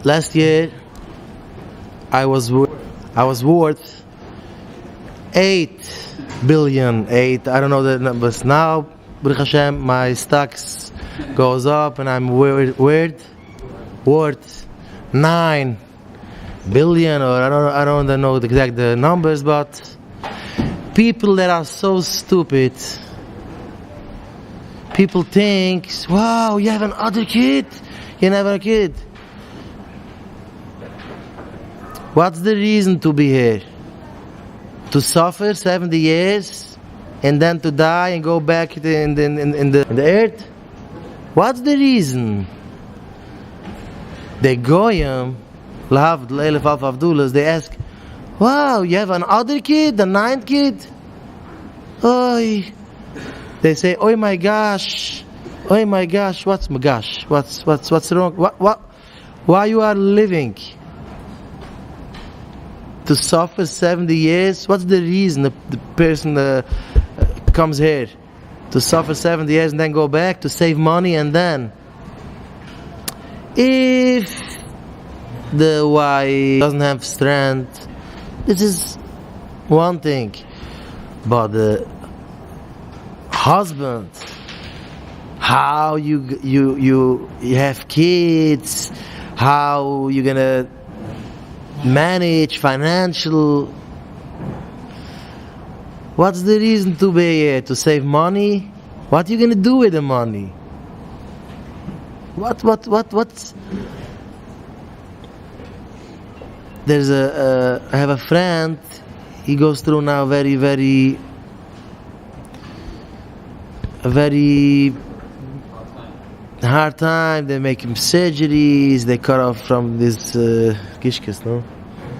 last year I was worth 8 billion. I don't know the numbers now. Baruch Hashem, my stocks goes up, and I'm worth 9 billion, or I don't know the exact numbers, but people that are so stupid. People think, wow, you have another kid. You never have a kid. What's the reason to be here? To suffer 70 years and then to die and go back in the earth? What's the reason? The Goyim, they ask, wow, you have another kid, the 9th kid? Oy. They say, oh my gosh, what's my gosh? What's wrong? Why you are living? To suffer 70 years? What's the reason the person comes here? To suffer 70 years and then go back to save money, and then if the wife doesn't have strength, this is one thing. But the husband, how you have kids, how you gonna manage financial. What's the reason to be here? To save money? What are you gonna do with the money? What's there's I have a friend, he goes through now a very hard time. They make him surgeries, they cut off from this kishkes, no?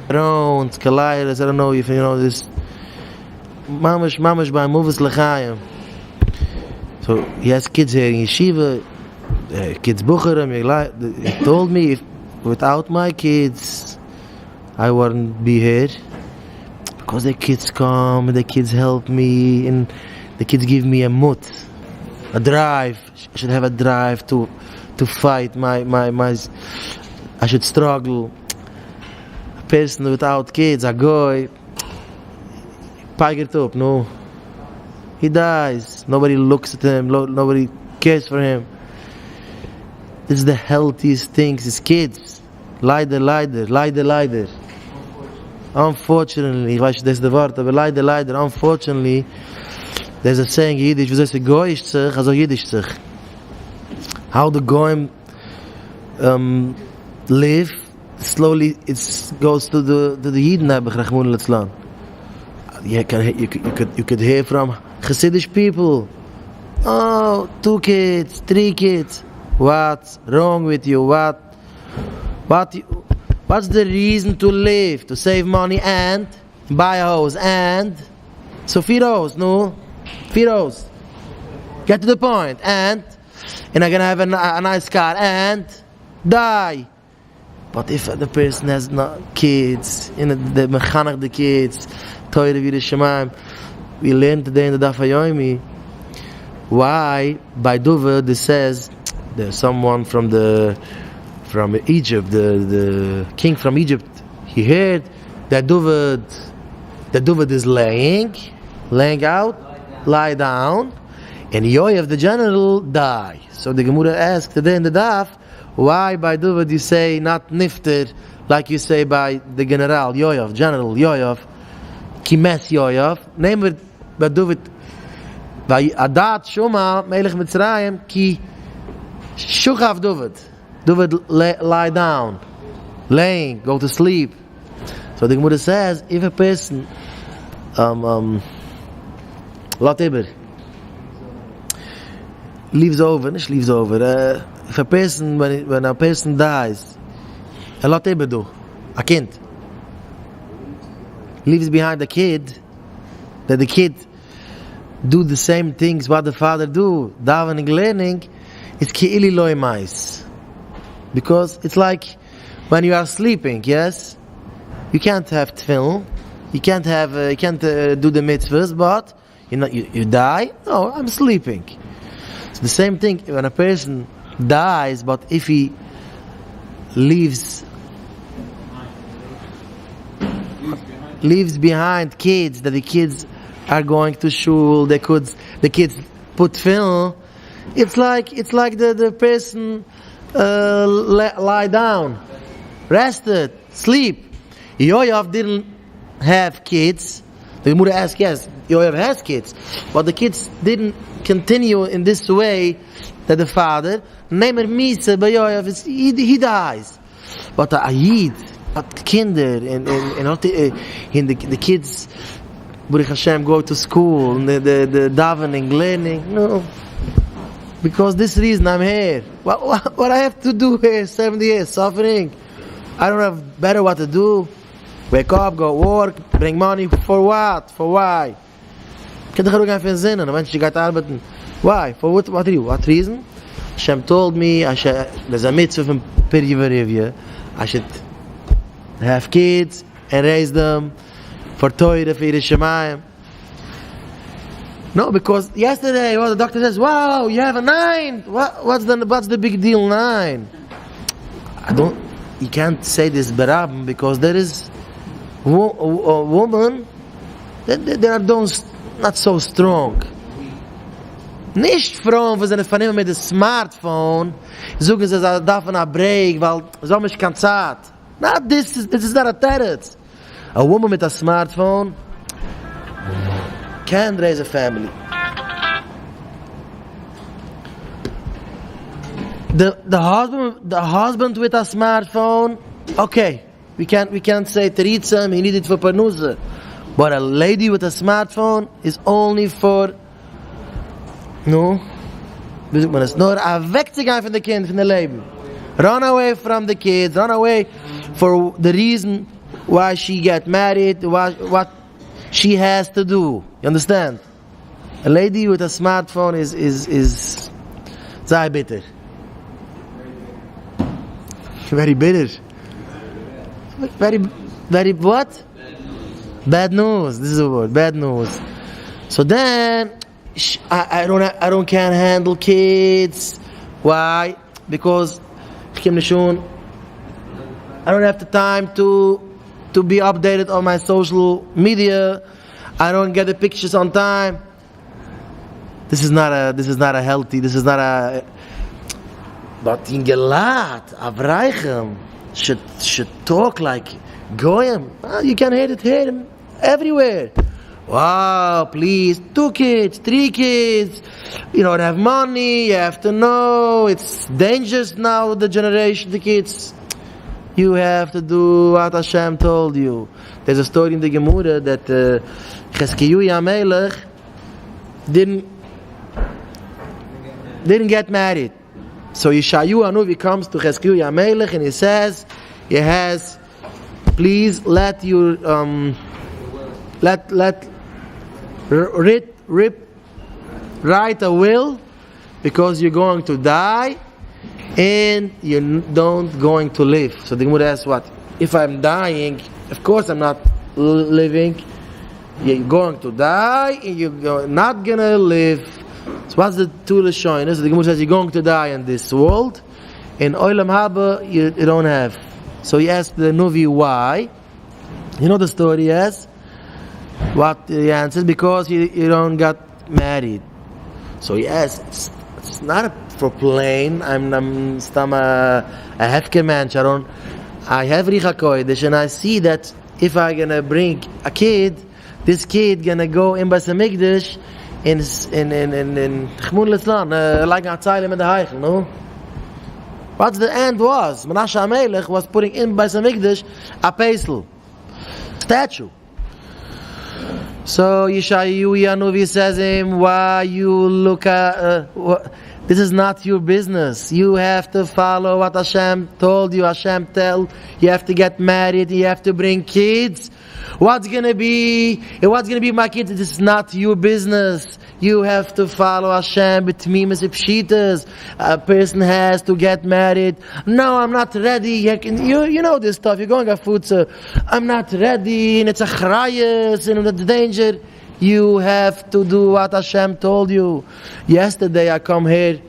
Rounds, colliders, I don't know if you know this. Mamash by Movus Lechayim. So he has kids here in yeshiva, kids Bucharam. He told me, if without my kids I wouldn't be here, because the kids come and the kids help me and the kids give me a drive. I should have a drive to fight my I should struggle. A person without kids, a guy, pagert up, no. He dies. Nobody looks at him. Nobody cares for him. This is the healthiest things. His kids. Leider. Unfortunately, ich weiß, das ist der Wort, aber leider, unfortunately, there's a saying in Yiddish, wie soll Goy ist sich, also Yiddish sich. How the Goyim live, slowly it goes to the Yidden, Rachmun Litzlan. You could hear from Hasidic people, oh, 2 kids, 3 kids. What's wrong with you? What's the reason to live? To save money and buy a house and so 4 hours, no? 4 hours. Get to the point. And I'm gonna have a nice car and die. But if the person has not kids, the mechanach the kids, Teure wie the Shemaim, we learned today in the Daf HaYomi why by Dover it says there's someone from Egypt, the king from Egypt, he heard that Dovid is laying out, lie down, and Yoav the general die. So the Gemara asked today in the Daf, why by Dovid you say not Nifter, like you say by the general Yoav, general Yoav, Kimes Yoav, name it by Dovid, by Adat Shuma Melech Mitzrayim, Ki Shuchav Dovid lie down, laying, go to sleep. So the Gemara says, if a person leaves over, if a person, when a person dies, a kind leaves behind a kid, that the kid do the same things what the father do, davening, learning, it's ki'ili loy mais. Because it's like when you are sleeping, yes? You can't have tefillin, you can't do the mitzvahs, but you die. No, I'm sleeping. It's the same thing when a person dies, but if he leaves leaves behind kids, that the kids are going to shul, the kids put film. It's like the person lie down, rested, sleep. Yoav didn't have kids. The Gemara asks, yes, Yoav has kids, but the kids didn't continue in this way that the father, Nemer Misa by Yoav, he dies. But a Yid, kinder, and the kids, Baruch Hashem, go to school, and the davening, learning. No, because this reason I'm here. What I have to do here, 70 years, suffering. I don't have better what to do. Wake up, go work, bring money, for what? For why? Why? For what reason? Hashem told me, there's a mitzvah from Pirivariv, I should have kids and raise them for Torah, for Yerushalayim. No, because yesterday, the doctor says, wow, you have a 9. What's the big deal, 9? You can't say this barab, because there is a woman, they are not so strong. Nicht Frauen, wo sie nicht vernehmen mit dem Smartphone, suchen sie, sie darf einen Break, weil so mich kann Zeit. Not this is not a terrorist. A woman with a smartphone can raise a family. The husband with a smartphone, okay, we can't say Teritza, he needed for Parnusa. But a lady with a smartphone is only for no, nur wegzugehen von the kind, von the Leben. Run away from the kids, run away for the reason why she got married, what she has to do. You understand? A lady with a smartphone is sehr bitter. Very bitter. Very what? Bad news. This is a word. Bad news. So then I can't handle kids. Why? Because I don't have the time to be updated on my social media. I don't get the pictures on time. This is not a healthy. But in Gelat, Avraichem should talk like Goyim. You can hear it everywhere. Wow, please, 2 kids, 3 kids. You don't have money, you have to know. It's dangerous now, the generation, the kids. You have to do what Hashem told you. There's a story in the Gemara that Cheskiyui HaMelech didn't get married. So Yeshayu Anuvi comes to Cheskiyui HaMelech and he says, please let your write a will, because you're going to die and you're don't going to live. So the Gemara asks, what? If I'm dying, of course I'm not living. You're going to die and you're not gonna live. So what's the two Lashonos? So the Gemara says you're going to die in this world. In Olam Haba you don't have. So he asked the Nuvi why. You know the story, yes? What the answer? Because you don't got married. So yes, it's not for plain. I'm a hefke mensch. I have Richa Kodesh, and I see that if I'm gonna bring a kid, this kid gonna go in Beis Hamikdash in Chmun Litzlan, like a tzaylim in the Heichel, no? What the end was? Menashe HaMelech was putting in Beis Hamikdash a pesel, statue. So Yeshayu Yanuvi says him, why you look at this is not your business. You have to follow what Hashem told you. Hashem you have to get married, you have to bring kids. What's gonna be my kids? This is not your business. You have to follow Hashem b'tmimus pshitas. A person has to get married. No, I'm not ready. You know this stuff. You're going to food, so I'm not ready, and it's a chrayas, and it's danger. You have to do what Hashem told you. Yesterday I come here,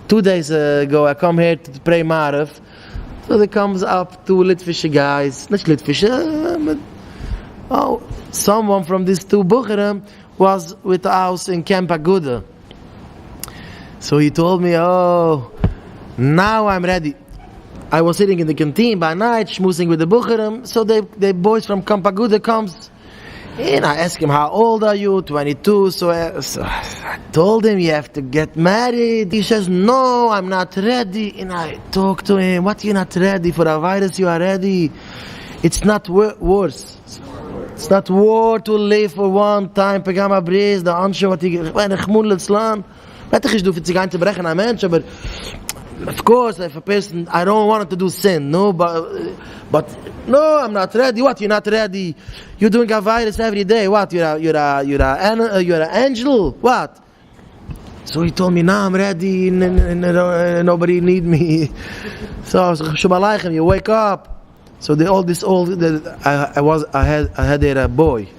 2 days ago, I come here to pray Marav. So there comes up 2 Litvish guys, not Litvish, Oh, someone from these two Bucherim was with the house in Camp Aguda. So he told me, oh, now I'm ready. I was sitting in the canteen by night, schmoozing with the Bucherim. So the boys from Camp Aguda comes. And I asked him, how old are you? 22. So I told him, you have to get married. He says, no, I'm not ready. And I talked to him, what, you're not ready? For a virus, you are ready. It's not worse. It's not worth to live for one time. Pagama Bres, the answer, what he Chmul Islam. Wettig is do for zich te brechen aan mensen, but of course, if a person, I don't want to do sin, no, but no, I'm not ready. What? You're not ready? You're doing a virus every day. What? You're an angel. What? So he told me, "Nah, I'm ready. Nobody need me." So Shabbat you wake up. So I had a boy.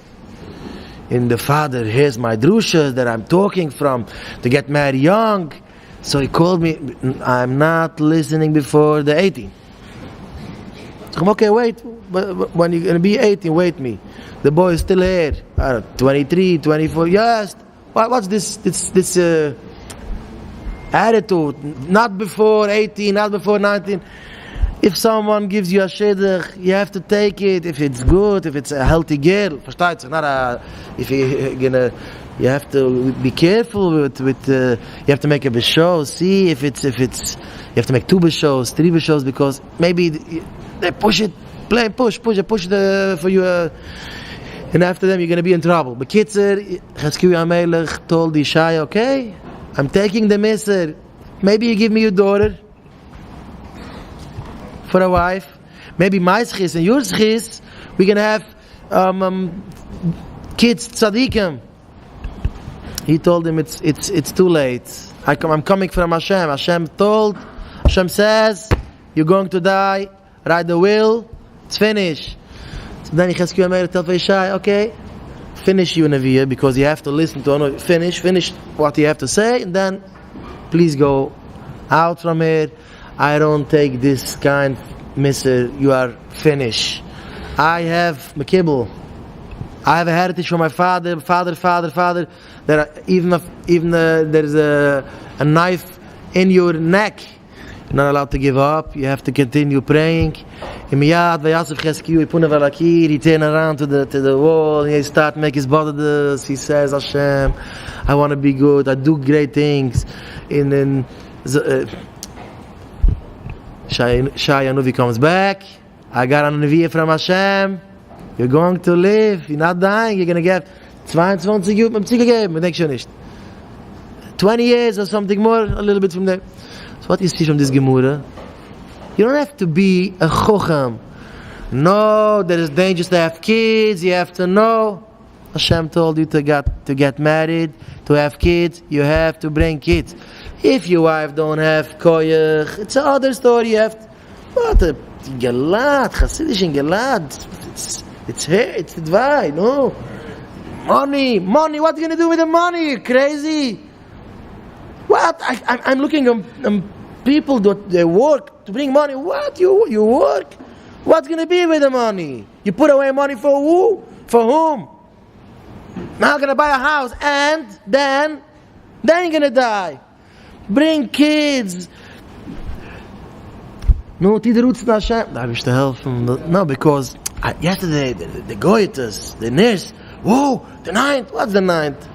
And the father hears my drushas that I'm talking from to get married young. So he called me, I'm not listening before the 18. So I'm okay, wait. But when you're going to be 18, wait me. The boy is still here. 23, 24. Yes. What's this attitude? Not before 18, not before 19. If someone gives you a shidduch, you have to take it. If it's good, if it's a healthy girl, versteht sich? Not a. If you have to be careful with. You have to make a b'shos. See if it's. You have to make 2 b'shos, 3 b'shos, because maybe they push it, push for you. And after them, you're going to be in trouble. But Kitzer, Chazkiyahu HaMelech told Ishai, okay, I'm taking the miser. Maybe you give me your daughter for a wife. Maybe my schis and your schis, we're going to have kids, tzaddikim. He told him it's too late. I'm coming from Hashem. Hashem says, you're going to die, write the will, it's finished. So then Chazkiyahu HaMelech told Ishai, okay, finish your Nevi'ah, because you have to listen to finish what you have to say, and then please go out from here. I don't take this kind, mister, you are finished. I have Mekibel. I have a heritage from my father. That even there's a knife in your neck, you're not allowed to give up. You have to continue praying. He turned around to the wall, and he start make his body. He says, Hashem, I want to be good. I do great things. And then Shai Anuvi comes back. I got a Nevi'ah from Hashem. You're going to live. You're not dying. You're going to get 22 Jahre mit Psyche geben. Man denkt schon nicht. 20 years or something more, a little bit from there. So what is from this Gemara? You don't have to be a chocham. No, there is dangerous to have kids. You have to know. Hashem told you to get married, to have kids. You have to bring kids. If your wife don't have koyach, it's another story. You have to, what a gelad, Hasidish gelad. It's here, it's dvai. No, money. What are you gonna do with the money? You crazy? What? I'm looking on people that they work to bring money. What you work? What's gonna be with the money? You put away money for who? For whom? Now you're gonna buy a house and then you're gonna die. Bring kids. No, the roots not Hashem. I wish to help them. No, because yesterday the goitus, the nurse. Whoa, the 9th. What's the 9th?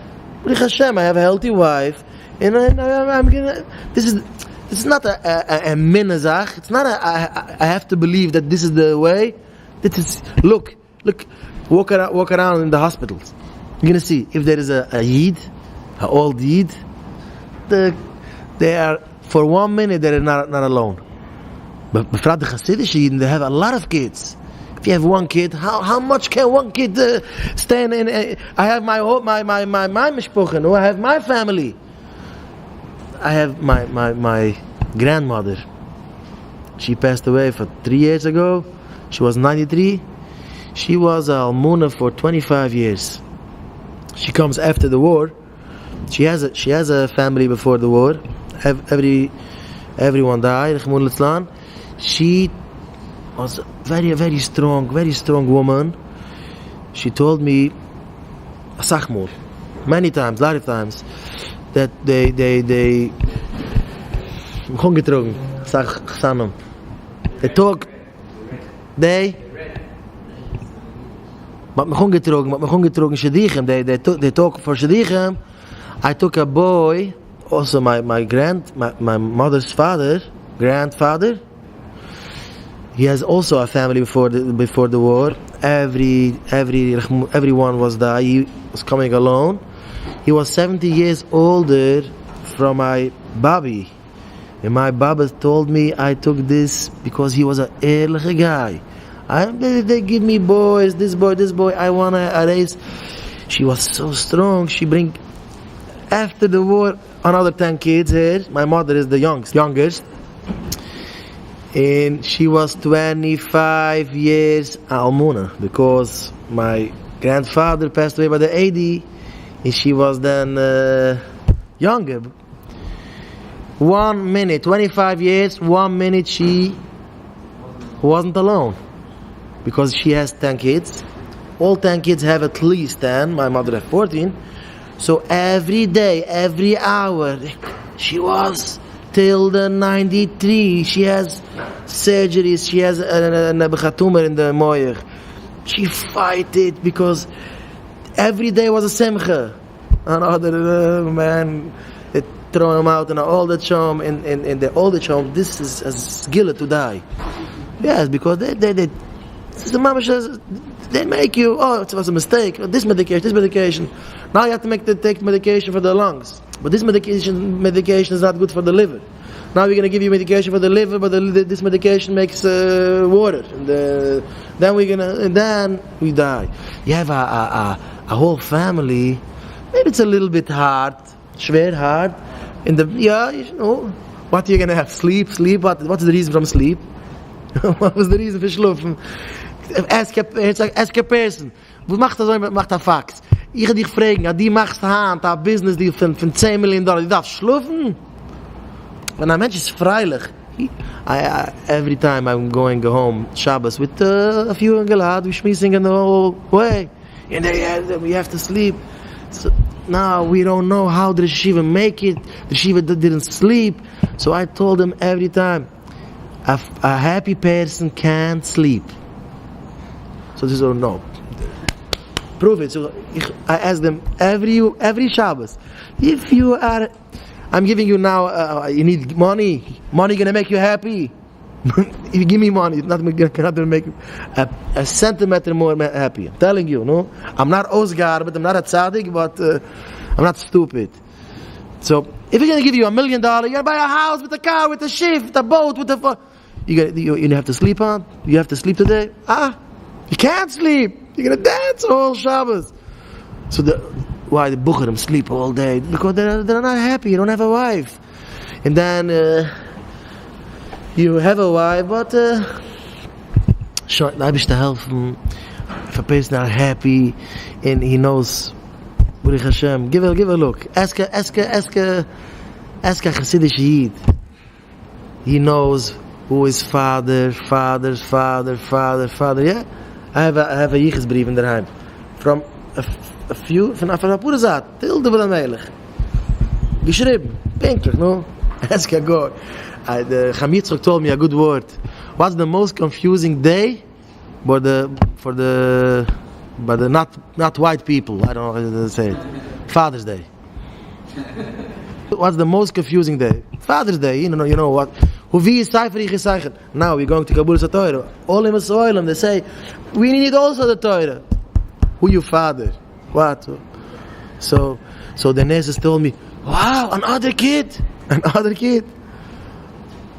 B'rich Hashem, I have a healthy wife, and I'm gonna. This is not a minazach. It's not I have to believe that this is the way. This is look. Walk around in the hospitals. You're gonna see if there is a yid, an old yid. They are for 1 minute they are not alone. But befrat the Hasidic Yidden, they have a lot of kids. If you have one kid, how much can one kid stand in? I have my mishpucha. No, I have my family. I have my grandmother. She passed away for 3 years ago. She was 93. She was a almuna for 25 years. She comes after the war. She has a family before the war. Everyone died. She was very strong woman. she told me, Sachmur, many times, a lot of times, that they talk, but me getrogen shadichem. They talk for shadichem. I took a boy, also my mother's grandfather. He has also a family before the war. Everyone was there. He was coming alone. He was 70 years older from my Babi. And my Baba told me I took this because he was an ehrliche guy. They give me boys, this boy, I want to raise. She was so strong. She bring, after the war, another 10 kids here. My mother is the youngest. And she was 25 years almuna, because my grandfather passed away by the 80, and she was then younger. 1 minute, 25 years, 1 minute she wasn't alone, because she has 10 kids. All 10 kids have at least 10. My mother had 14. So every day, every hour, she was till the 93. She has surgeries. She has a tumor in the moyer. She fight it because every day was a simcha. Another man, they throw him out in an older home. In the older home, this is a skillet to die. Yes, because they make you, it was a mistake. This medication. Now you have to take medication for the lungs. But this medication is not good for the liver. Now we're going to give you medication for the liver, but this medication makes water. And then we die. You have a whole family. Maybe it's a little bit hard. What are you going to have? Sleep? What's the reason from sleep? What was the reason for schlafen? Ask a person. Was macht er Fax? Ich dich fragen, die machst Hand, a business die von $10 million, die darf schlafen? When a Mensch ist freilich, every time I'm going home Shabbos with a few Engelad, we singing the whole way, and we have to sleep. So now we don't know how the yeshiva make it. The yeshiva didn't sleep, so I told them every time, a happy person can't sleep. So they said, no. Prove it. So I ask them every Shabbos, if you are, I'm giving you now, you need money gonna make you happy. If you give me money, it's not gonna make you a centimeter more happy. I'm telling you, no? I'm not Osgar, but I'm not a tzaddik, but I'm not stupid. So if you're gonna give you $1 million, you're gonna buy a house with a car, with a ship, with a boat, with a you have to sleep on. You have to sleep today. You can't sleep. You're gonna dance all Shabbos. So why the Bucharim sleep all day? Because they're not happy. You don't have a wife, and then you have a wife, but I wish to help him. If a person not happy and he knows, Baruch Hashem, give a look. Ask a Hasidic Yid. He knows who is father's father. Yeah. I have a yichus brief in der Heim. From a few, von a pure Saat, till the Melech. Geschrieben, pinklich, no? Ask a God. The Chamitzchok told me a good word. What's the most confusing day for the not white people? I don't know how to say it. Father's Day. What's the most confusing day? Father's Day. You know what? Now we're going to Kabul Torah. All in Israel, they say, we need also the Torah. Who your father? What? So the nurses told me, wow, another kid.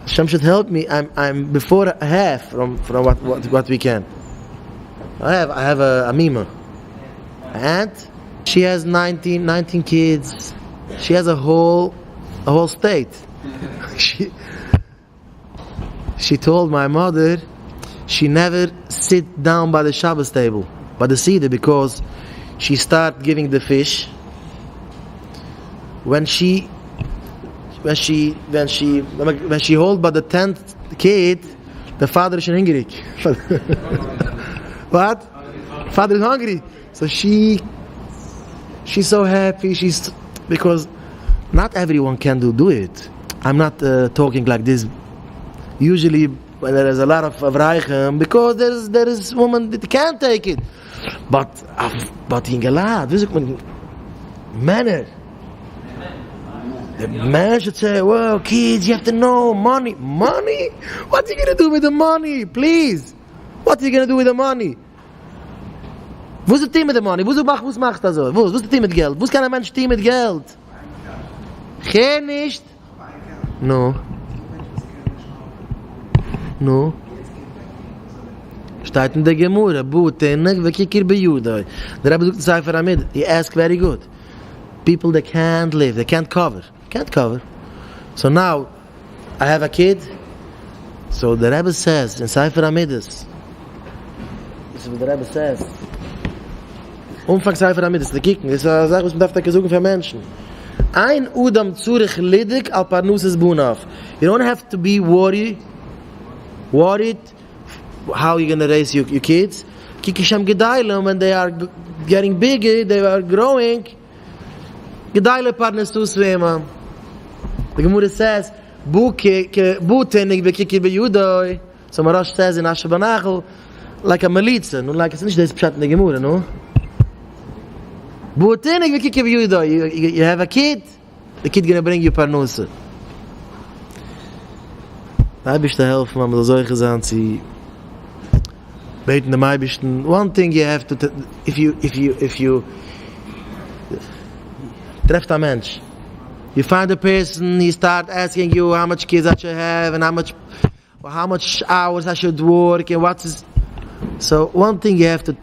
Hashem should help me. I'm before half from what we can. I have a mima. Aunt. She has 19 kids. She has a whole state. She told my mother she never sit down by the Shabbos table, by the Seder, because she start giving the fish. When she hold by the 10th kid, the father is hungry. What? Father is hungry. So she's so happy. Because not everyone can do it. I'm not talking like this. Usually there is a lot of Avraichem because there is woman that can't take it. But in Galad, wie sagt man, Männer. The man should say, well, kids, you have to know, money. Money? What are you going to do with the money? Please. What are you going to do with the money? Wo ist das Team mit der Money? Was machst du so? Wo ist das Team mit Geld? Wo ist kein Mensch Team mit Geld? Kein nicht. No. Steht in der Gemurre, Butenig, vekikir bejudai. Der Rebbe sagt, say for Amid, he asked very good. People that can't live, they can't cover. So now, I have a kid. So the Rebbe says, in Sefer Amidus, this is what the Rebbe says. Umfang Sefer Amidus, the kicken, this is a Sache, was man darf da gesuchen für Menschen. Ein Udam Zurich Lidig al Parnusses Bunaf. You don't have to be worried how you're going to raise your kids. Kikisham Gedailim, when they are getting bigger, they are growing. Gedaile partners to swimmen. The Gemara says, Butenig vekikir bejudoi. So Marash says in Asher Banachel, like a militza. No, like it's not this pshat in the Gemara, no? Butenig vekikir bejudoi. You have a kid, the kid gonna bring you parnusse. Da bist du helfen, man muss solche Sachen sie beten dem Eibischten. One thing you have to, if you trefft a mensch, you find a person, he start asking you how much kids I should have and how much hours I should work and what's his. So one thing you have to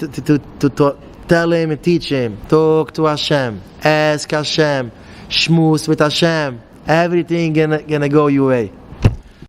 tell him and teach him, talk to Hashem, ask Hashem, shmooze with Hashem, everything gonna go your way.